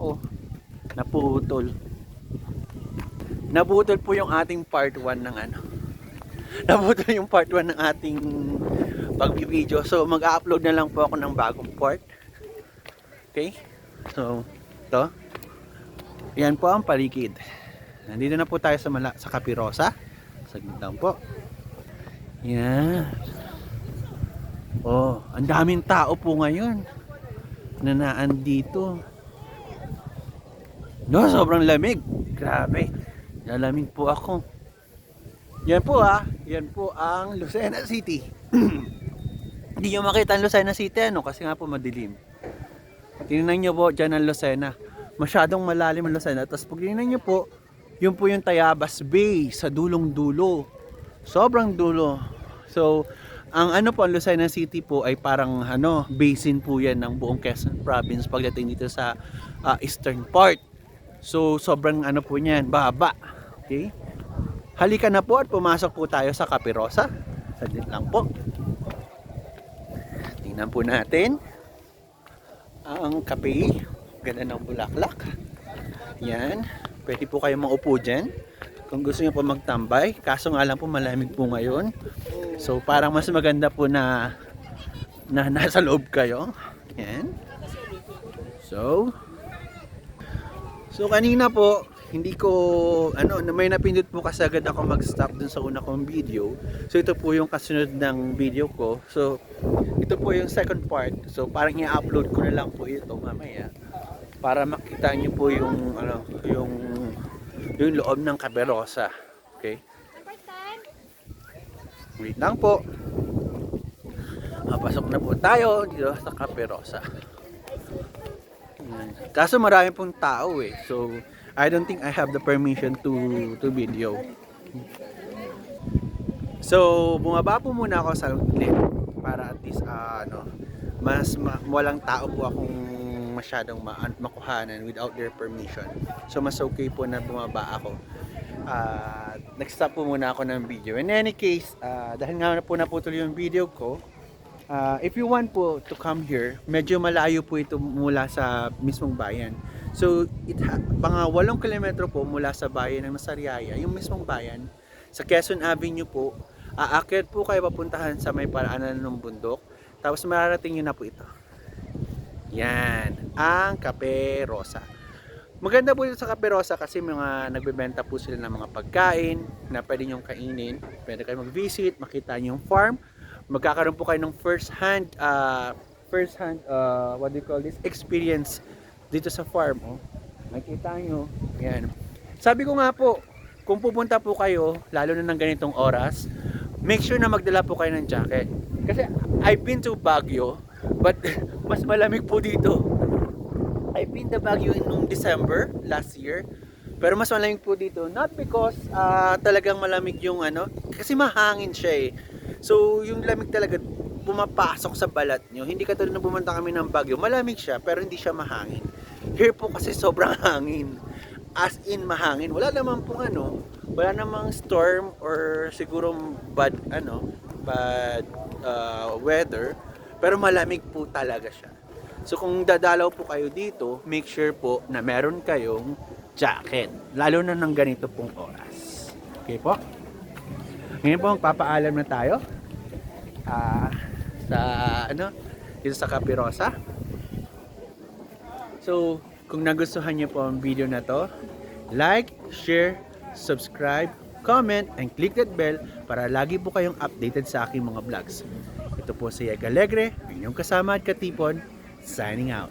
Oh, naputol. Naputol po yung ating part 1 ng ano. Naputol yung part 1 ng ating pagbibideo. So mag-upload na lang po ako ng bagong part. Okay? So, ito. Yan po ang paligid. Nandito na po tayo sa Capirosa. Saglit lang po. Yan. Oh, ang daming tao po ngayon na naandito. No, sobrang lamig. Grabe. Lalamig po ako. Yan po yan po ang Lucena City. Hindi nyo makita ang Lucena City kasi nga po madilim. Tingnan nyo po dyan ang Lucena. Masyadong malalim ang Lucena. Tapos pag tingnan nyo po, yun po yung Tayabas Bay sa dulong dulo. Sobrang dulo. So, ang po ang Lucena City po ay parang basin po yan ng buong Quezon Province pagdating dito sa eastern part. So, sobrang po niyan, baba. Okay? Halika na po at pumasok po tayo sa Capirosa. Saglit lang po. Tingnan po natin ang kape. Ganda ng bulaklak. Yan. Pwede po kayo maupo dyan kung gusto niyo po magtambay. Kaso nga lang po malamig po ngayon. So parang mas maganda po na nasa loob kayo. Yan. So kanina po hindi ko may napindot po kasi agad ako mag-stop dun sa una kong video. So ito po yung kasunod ng video ko. So ito po yung second part. So parang i-upload ko na lang po ito mamaya para makita niyo po yung yung loob ng Capirosa. Okay? Wait lang po. Pasok na po tayo dito sa Capirosa. Kaso marami pong tao So I don't think I have the permission to video. So bumaba po muna ako sa lid para at least mas walang tao po akong masyadong makuhanan without their permission. So mas okay po na bumaba ako. Nag-stop po muna ako ng video. In any case, dahil nga po naputol yung video ko, if you want po to come here, medyo malayo po ito mula sa mismong bayan. So, mga 8 kilometro po mula sa bayan ng Nasariaya, yung mismong bayan, sa Quezon Avenue po, aakyat po kayo papuntahan sa may paraanan ng bundok, tapos mararating nyo na po ito. Yan, ang Capirosa. Maganda po ito sa Capirosa kasi mga nagbebenta po sila ng mga pagkain na pwede nyong kainin. Pwede kayo mag-visit, makita nyo yung farm. Magkakaroon po kayo ng first hand what do you call this, experience dito sa farm. Makita nyo, yan. Sabi ko nga po, kung pupunta po kayo, lalo na ng ganitong oras, make sure na magdala po kayo ng jacket. Kasi I've been to Baguio, but mas malamig po dito. I've been to Baguio noong December last year, pero mas malamig po dito. Not because talagang malamig yung kasi mahangin siya So yung lamig talaga pumapasok sa balat nyo. Hindi katulad na pumunta kami ng Baguio, malamig siya pero hindi siya mahangin. Here po kasi sobrang hangin. As in mahangin. Wala namang wala namang storm or siguro bad weather, pero malamig po talaga siya. So kung dadalaw po kayo dito, make sure po na meron kayong jacket, lalo na ng ganito pong oras. Okay po? Ngayon po magpapaalam na tayo dito sa Capirosa. So kung nagustuhan niyo po ang video na to, like, share, subscribe, comment, and click that bell para lagi po kayong updated sa aking mga vlogs. Ito po si Eg Alegre, inyong kasama at katipon, signing out.